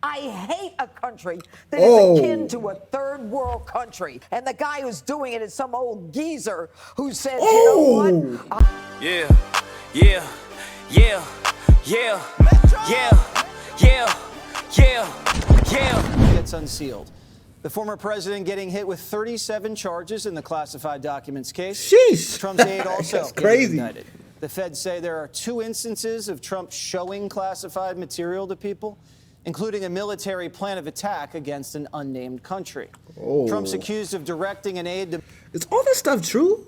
I hate a country that is akin to a third world country. And the guy who's doing it is some old geezer who says, you know what? Yeah, yeah, yeah, yeah, yeah, yeah, yeah. Gets unsealed. The former president getting hit with 37 charges in the classified documents case. Sheesh. Trump's aide also That's crazy. indicted. The feds say there are 2 instances of Trump showing classified material to people, including a military plan of attack against an unnamed country. Trump's accused of directing an aide to... Is all this stuff true?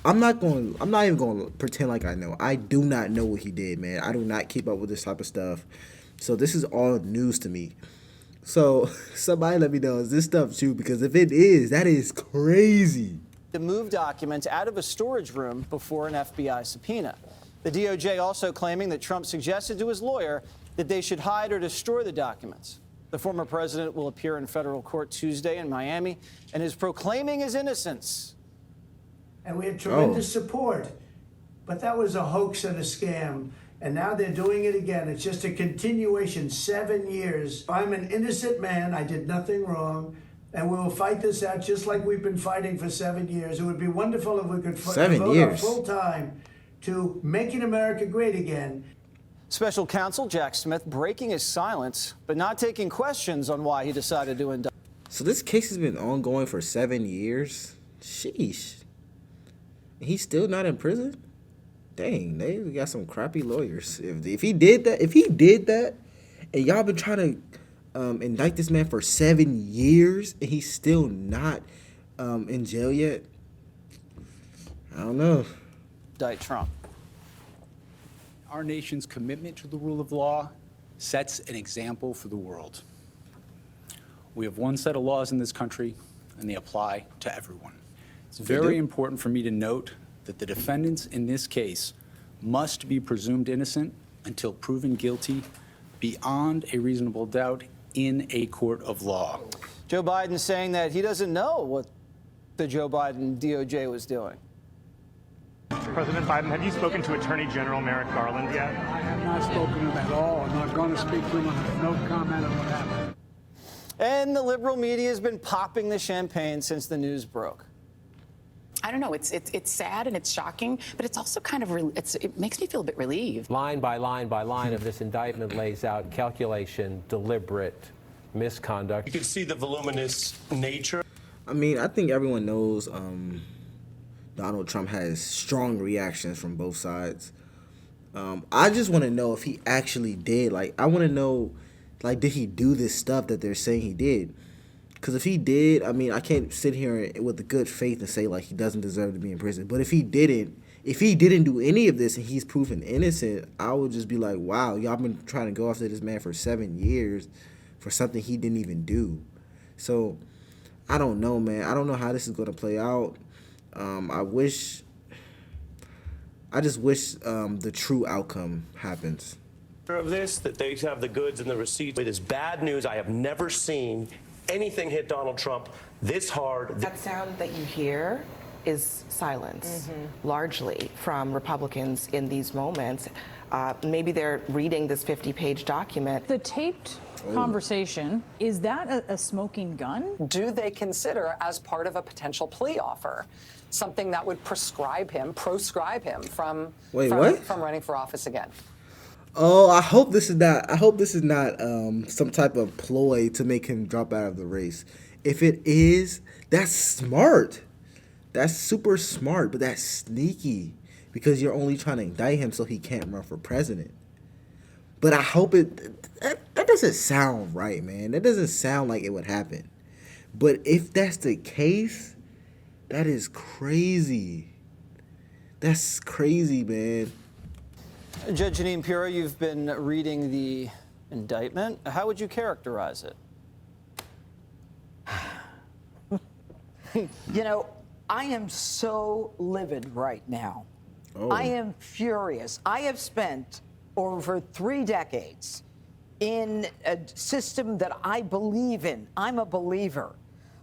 I'm not even going to pretend like I know. I do not know what he did, man. I do not keep up with this type of stuff. So this is all news to me. So somebody let me know, is this stuff true? Because if it is, that is crazy. To move documents out of a storage room before an FBI subpoena. The DOJ also claiming that Trump suggested to his lawyer that they should hide or destroy the documents. The former president will appear in federal court Tuesday in Miami and is proclaiming his innocence. And we had tremendous support, but that was a hoax and a scam. And now they're doing it again. It's just a continuation, 7 years. I'm an innocent man. I did nothing wrong. And we will fight this out just like we've been fighting for 7 years. It would be wonderful if we could devote our full time to making America great again. Special counsel Jack Smith breaking his silence, but not taking questions on why he decided to indict. So this case has been ongoing for 7 years? Sheesh. He's still not in prison? Dang, they got some crappy lawyers. If he did that, and y'all been trying to indict this man for 7 years, and he's still not in jail yet, I don't know. Indict Trump. Our nation's commitment to the rule of law sets an example for the world. We have one set of laws in this country, and they apply to everyone. It's very important for me to note that the defendants in this case must be presumed innocent until proven guilty beyond a reasonable doubt in a court of law. Joe Biden saying that he doesn't know what the Joe Biden DOJ was doing. President Biden, have you spoken to Attorney General Merrick Garland yet? I have not spoken to him at all. I'm not going to speak to him. I have no comment on what happened. And the liberal media has been popping the champagne since the news broke. I don't know. It's sad and it's shocking, but it's also kind of it makes me feel a bit relieved. Line by line by line of this indictment lays out calculation, deliberate misconduct. You can see the voluminous nature. I mean, I think everyone knows Donald Trump has strong reactions from both sides. I just want to know if he actually did. Like, I want to know, like, did he do this stuff that they're saying he did? Because if he did, I mean, I can't sit here with a good faith and say, like, he doesn't deserve to be in prison. But if he didn't do any of this and he's proven innocent, I would just be like, wow, y'all been trying to go after this man for 7 years for something he didn't even do. So, I don't know, man. I don't know how this is going to play out. I just wish the true outcome happens. Of this, that they have the goods and the receipts. It is bad news. I have never seen anything hit Donald Trump this hard. That sound that you hear is silence, largely from Republicans in these moments. Maybe they're reading this 50-page document. The taped conversation, is that a smoking gun? Do they consider as part of a potential plea offer something that would proscribe him from running for office again? Oh, I hope this is not some type of ploy to make him drop out of the race. If it is, that's smart. That's super smart, but that's sneaky because you're only trying to indict him so he can't run for president. But I hope that doesn't sound right, man. That doesn't sound like it would happen. But if that's the case, that is crazy. That's crazy, man. Judge Jeanine Pirro, you've been reading the indictment. How would you characterize it? You know, I am so livid right now. I am furious. I have spent over 3 decades in a system that I believe in. I'm a believer.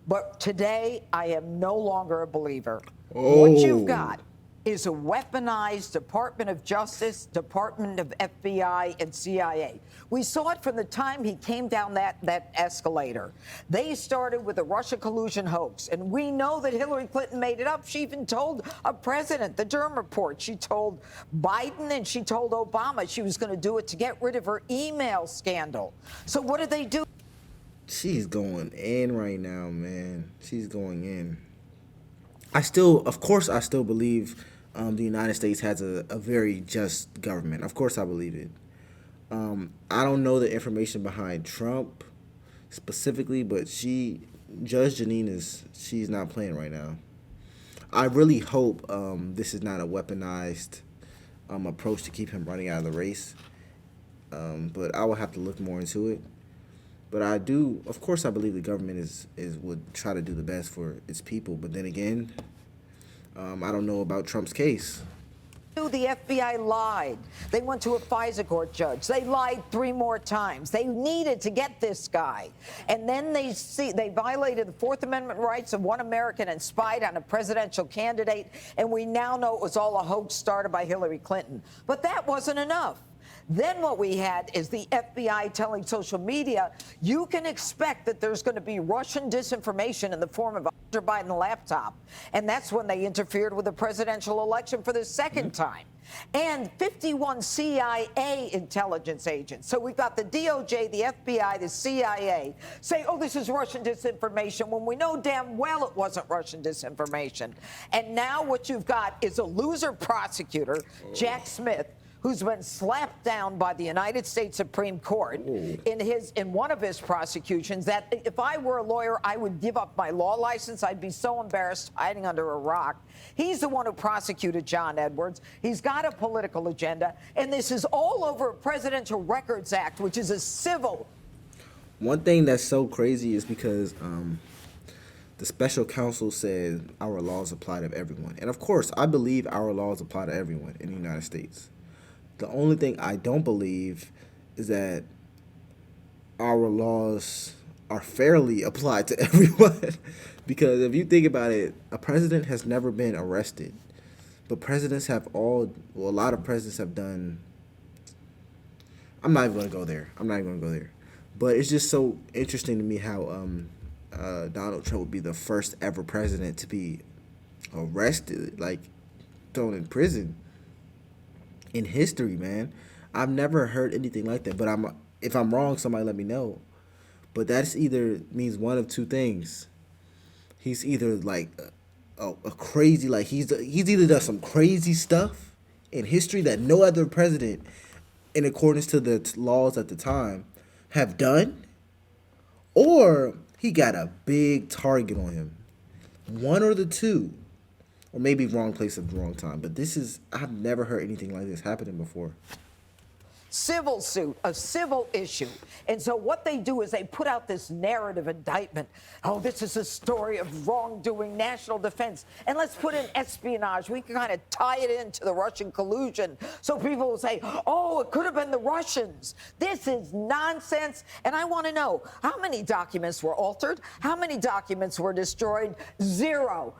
But today, I am no longer a believer. What you've got is a weaponized Department of Justice, Department of FBI, and CIA. We saw it from the time he came down that escalator. They started with the Russia collusion hoax, and we know that Hillary Clinton made it up. She even told a president, the Durham report, she told Biden and she told Obama she was going to do it to get rid of her email scandal. So what did they do? She's going in right now, man. She's going in. Of course, I still believe the United States has a very just government. Of course, I believe it. I don't know the information behind Trump specifically, but Judge Jeanine she's not playing right now. I really hope this is not a weaponized approach to keep him running out of the race. But I will have to look more into it. But of course, I believe the government would try to do the best for its people. But then again, I don't know about Trump's case. The FBI lied. They went to a FISA court judge. They lied 3 more times. They needed to get this guy. And then they violated the Fourth Amendment rights of one American and spied on a presidential candidate. And we now know it was all a hoax started by Hillary Clinton. But that wasn't enough. Then what we had is the FBI telling social media, you can expect that there's going to be Russian disinformation in the form of a Hunter Biden laptop. And that's when they interfered with the presidential election for the second time. And 51 CIA intelligence agents. So we've got the DOJ, the FBI, the CIA say, oh, this is Russian disinformation, when we know damn well it wasn't Russian disinformation. And now what you've got is a loser prosecutor, Jack Smith, who's been slapped down by the United States Supreme Court in one of his prosecutions, that if I were a lawyer, I would give up my law license. I'd be so embarrassed hiding under a rock. He's the one who prosecuted John Edwards. He's got a political agenda, and this is all over a Presidential Records Act, which is a civil. One thing that's so crazy is because the special counsel said our laws apply to everyone. And of course, I believe our laws apply to everyone in the United States. The only thing I don't believe is that our laws are fairly applied to everyone. Because if you think about it, a president has never been arrested. But presidents have a lot of presidents have done. I'm not even going to go there. But it's just so interesting to me how Donald Trump would be the first ever president to be arrested, like thrown in prison. In history, man. I've never heard anything like that. But if I'm wrong, somebody let me know. But that's either means one of two things. He's either like a crazy, like he's either done some crazy stuff in history that no other president, in accordance to the laws at the time, have done, or he got a big target on him. One or the two. Or maybe wrong place at the wrong time. But I've never heard anything like this happening before. Civil suit, a civil issue. And so what they do is they put out this narrative indictment. Oh, this is a story of wrongdoing, national defense. And let's put in espionage. We can kind of tie it into the Russian collusion. So people will say, oh, it could have been the Russians. This is nonsense. And I want to know, how many documents were altered? How many documents were destroyed? Zero.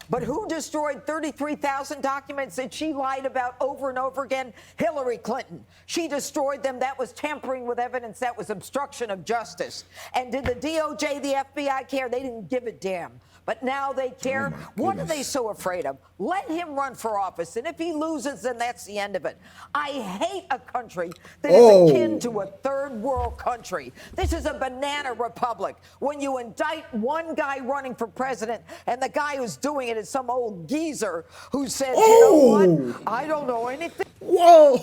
But who destroyed 33,000 documents that she lied about over and over again? Hillary Clinton. She destroyed them. That was tampering with evidence. That was obstruction of justice. And did the DOJ, the FBI care? They didn't give a damn. But now they care. What are they so afraid of? Let him run for office. And if he loses, then that's the end of it. I hate a country that is akin to a third world country. This is a banana republic. When you indict one guy running for president and the guy who's doing it is some old geezer who says, you know what? I don't know anything. Whoa.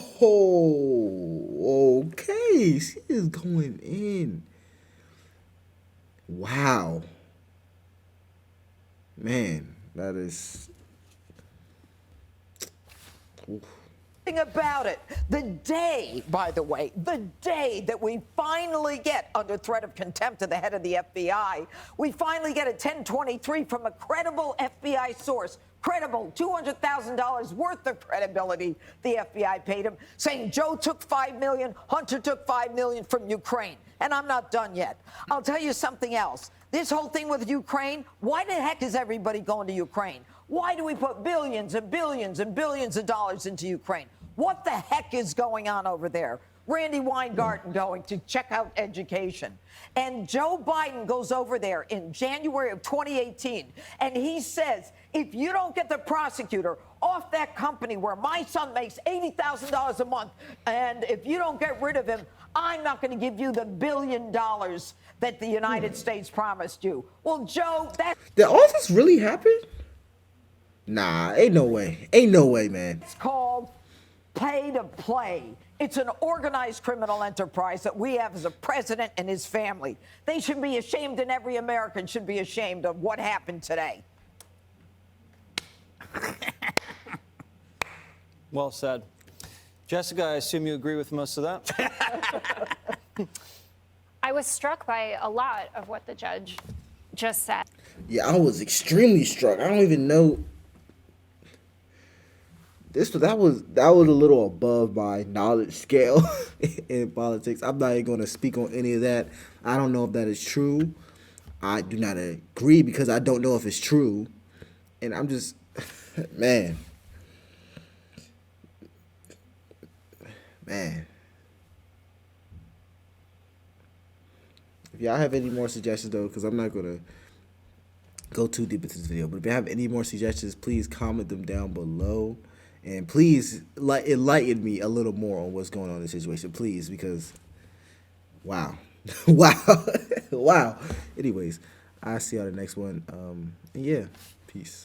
Okay. She is going in. Wow. Man, that is. Oof. About it. The day, by the way, the day that we finally get under threat of contempt of the head of the FBI, we finally get a 1023 from a credible FBI source. Credible, $200,000 worth of credibility the FBI paid him, saying Joe took $5 million, Hunter took $5 million from Ukraine. And I'm not done yet. I'll tell you something else. This whole thing with Ukraine, why the heck is everybody going to Ukraine? Why do we put billions and billions and billions of dollars into Ukraine? What the heck is going on over there? Randy Weingarten going to check out education. And Joe Biden goes over there in January of 2018, and he says, if you don't get the prosecutor off that company where my son makes $80,000 a month, and if you don't get rid of him, I'm not going to give you the $1 billion that the United States promised you. Well, Joe, did all this really happen? Nah, ain't no way. Ain't no way, man. It's called pay to play. It's an organized criminal enterprise that we have as a president and his family. They should be ashamed, and every American should be ashamed of what happened today. Well said. Jessica, I assume you agree with most of that? I was struck by a lot of what the judge just said. Yeah, I was extremely struck. I don't even know. That was a little above my knowledge scale in politics. I'm not even going to speak on any of that. I don't know if that is true. I do not agree because I don't know if it's true. And I'm just, man. If y'all have any more suggestions, though, because I'm not going to go too deep into this video, but if you have any more suggestions, please comment them down below. And please enlighten me a little more on what's going on in this situation, please, because, wow. Wow. Anyways, I'll see y'all the next one. Yeah, peace.